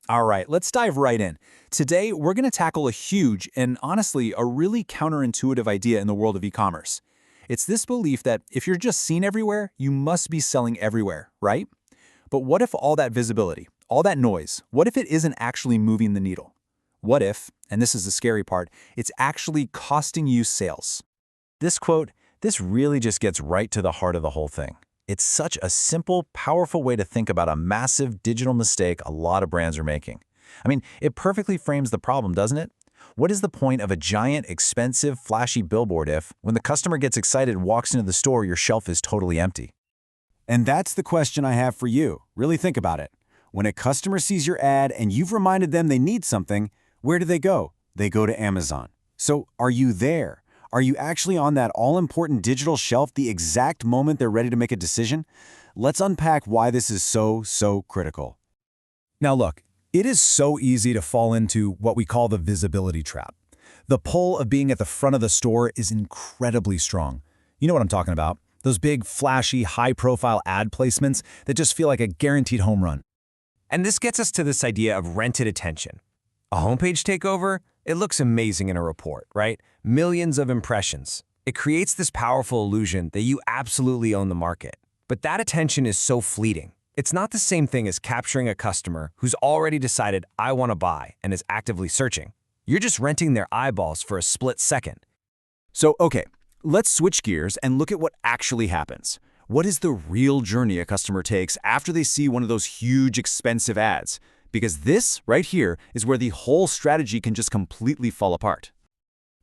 All right, let's dive right in. Today, we're going to tackle a huge and honestly a really counterintuitive idea in the world of e-commerce. It's this belief that if you're just seen everywhere, you must be selling everywhere, right? But what if all that visibility, all that noise, what if it isn't actually moving the needle? What if, and this is the scary part, it's actually costing you sales? This quote, this really just gets right to the heart of the whole thing. It's such a simple, powerful way to think about a massive digital mistake a lot of brands are making. I mean, it perfectly frames the problem, doesn't it? What is the point of a giant, expensive, flashy billboard if, when the customer gets excited and walks into the store, your shelf is totally empty? And that's the question I have for you. Really think about it. When a customer sees your ad and you've reminded them they need something, where do they go? They go to Amazon. So are you there? Are you actually on that all-important digital shelf the exact moment they're ready to make a decision? Let's unpack why this is so critical. Now look, it is so easy to fall into what we call the visibility trap. The pull of being at the front of the store is incredibly strong. You know what I'm talking about? Those big, flashy, high-profile ad placements that just feel like a guaranteed home run. And this gets us to this idea of rented attention. A homepage takeover, it looks amazing in a report, right? Millions of impressions. It creates this powerful illusion that you absolutely own the market. But that attention is so fleeting. It's not the same thing as capturing a customer who's already decided, I want to buy, and is actively searching. You're just renting their eyeballs for a split second. So, okay, let's switch gears and look at what actually happens. What is the real journey a customer takes after they see one of those huge, expensive ads? Because this, right here, is where the whole strategy can just completely fall apart.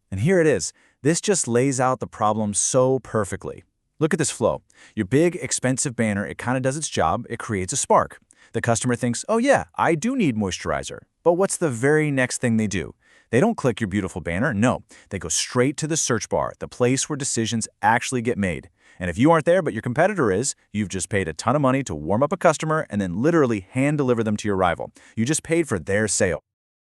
And here it is. This just lays out the problem so perfectly. Look at this flow. Your big, expensive banner, it kind of does its job. It creates a spark. The customer thinks, oh yeah, I do need moisturizer. But what's the very next thing they do? They don't click your beautiful banner. No, they go straight to the search bar, the place where decisions actually get made. And if you aren't there, but your competitor is, you've just paid a ton of money to warm up a customer and then literally hand deliver them to your rival. You just paid for their sale.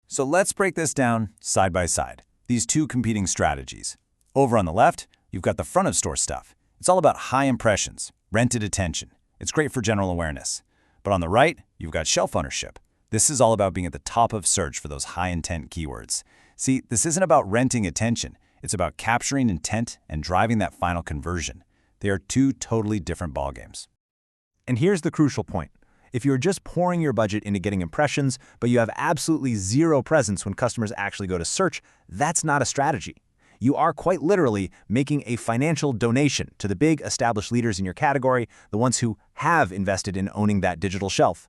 So let's break this down side by side. These two competing strategies. Over on the left, you've got the front of store stuff. It's all about high impressions, rented attention. It's great for general awareness. But on the right, you've got shelf ownership. This is all about being at the top of search for those high-intent keywords. See, this isn't about renting attention. It's about capturing intent and driving that final conversion. They are two totally different ballgames. And here's the crucial point. If you're just pouring your budget into getting impressions, but you have absolutely zero presence when customers actually go to search, that's not a strategy. You are quite literally making a financial donation to the big established leaders in your category, the ones who have invested in owning that digital shelf.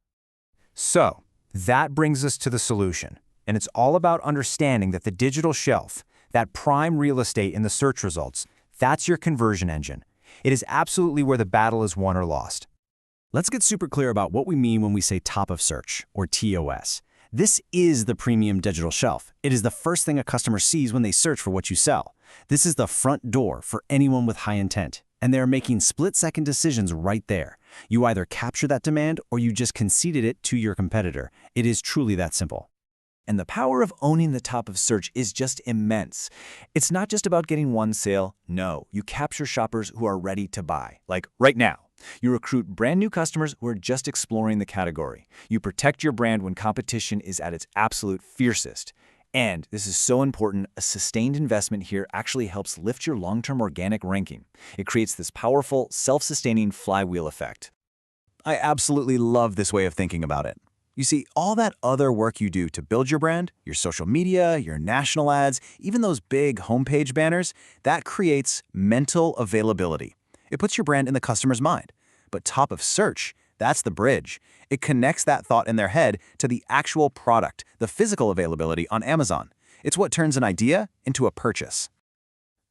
So, that brings us to the solution. And it's all about understanding that the digital shelf, that prime real estate in the search results, that's your conversion engine. It is absolutely where the battle is won or lost. Let's get super clear about what we mean when we say top of search, or TOS. This is the premium digital shelf. It is the first thing a customer sees when they search for what you sell. This is the front door for anyone with high intent, and they're making split-second decisions right there. You either capture that demand or you just conceded it to your competitor. It is truly that simple. And the power of owning the top of search is just immense. It's not just about getting one sale. No, you capture shoppers who are ready to buy, like right now. You recruit brand new customers who are just exploring the category. You protect your brand when competition is at its absolute fiercest. And this is so important, a sustained investment here actually helps lift your long-term organic ranking. It creates this powerful, self-sustaining flywheel effect. I absolutely love this way of thinking about it. You see, all that other work you do to build your brand, your social media, your national ads, even those big homepage banners, that creates mental availability. It puts your brand in the customer's mind. But top of search, that's the bridge. It connects that thought in their head to the actual product, the physical availability on Amazon. It's what turns an idea into a purchase.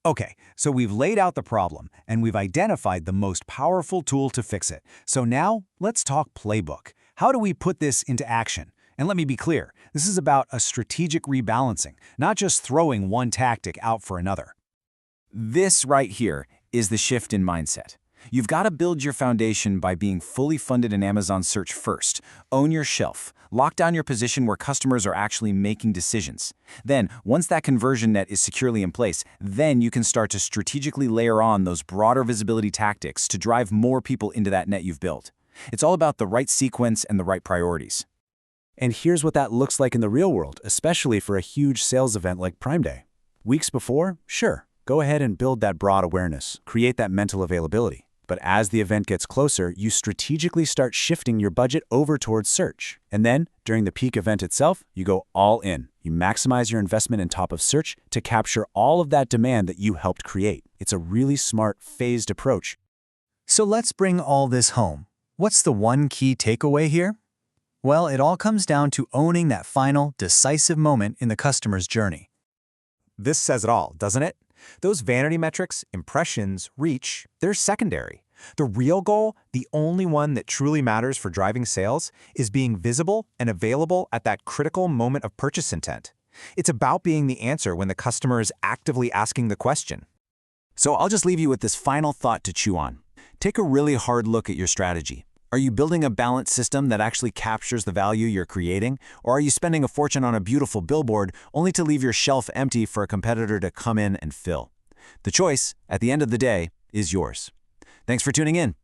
Okay, so we've laid out the problem, and we've identified the most powerful tool to fix it. So now, let's talk playbook. How do we put this into action? And let me be clear, this is about a strategic rebalancing, not just throwing one tactic out for another. This right here is the shift in mindset. You've got to build your foundation by being fully funded in Amazon Search first. Own your shelf. Lock down your position where customers are actually making decisions. Then, once that conversion net is securely in place, then you can start to strategically layer on those broader visibility tactics to drive more people into that net you've built. It's all about the right sequence and the right priorities. And here's what that looks like in the real world, especially for a huge sales event like Prime Day. Weeks before, sure, go ahead and build that broad awareness, create that mental availability. But as the event gets closer, you strategically start shifting your budget over towards search. And then, during the peak event itself, you go all in. You maximize your investment in top of search to capture all of that demand that you helped create. It's a really smart, phased approach. So let's bring all this home. What's the one key takeaway here? Well, it all comes down to owning that final, decisive moment in the customer's journey. This says it all, doesn't it? Those vanity metrics, impressions, reach, they're secondary. The real goal, the only one that truly matters for driving sales, is being visible and available at that critical moment of purchase intent. It's about being the answer when the customer is actively asking the question. So I'll just leave you with this final thought to chew on. Take a really hard look at your strategy. Are you building a balanced system that actually captures the value you're creating? Or are you spending a fortune on a beautiful billboard only to leave your shelf empty for a competitor to come in and fill? The choice, at the end of the day, is yours. Thanks for tuning in.